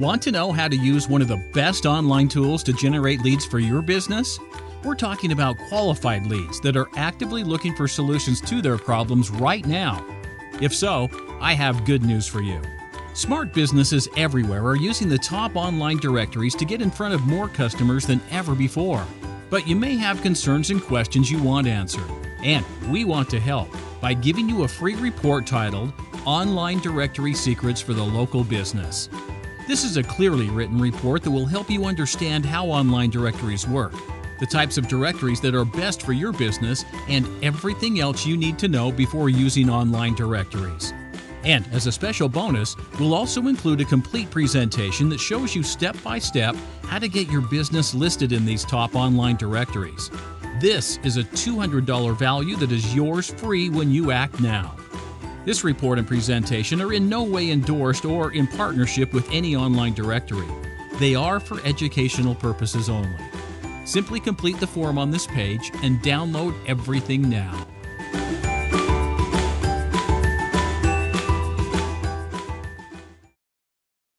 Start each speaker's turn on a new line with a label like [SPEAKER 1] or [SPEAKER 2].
[SPEAKER 1] Want to know how to use one of the best online tools to generate leads for your business? We're talking about qualified leads that are actively looking for solutions to their problems right now. If so, I have good news for you. Smart businesses everywhere are using the top online directories to get in front of more customers than ever before. But you may have concerns and questions you want answered, and we want to help by giving you a free report titled Online Directory Secrets for the Local Business. This is a clearly written report that will help you understand how online directories work, the types of directories that are best for your business, and everything else you need to know before using online directories. And as a special bonus, we'll also include a complete presentation that shows you step by step how to get your business listed in these top online directories. This is a $200 value that is yours free when you act now. This report and presentation are in no way endorsed or in partnership with any online directory. They are for educational purposes only. Simply complete the form on this page and download everything now.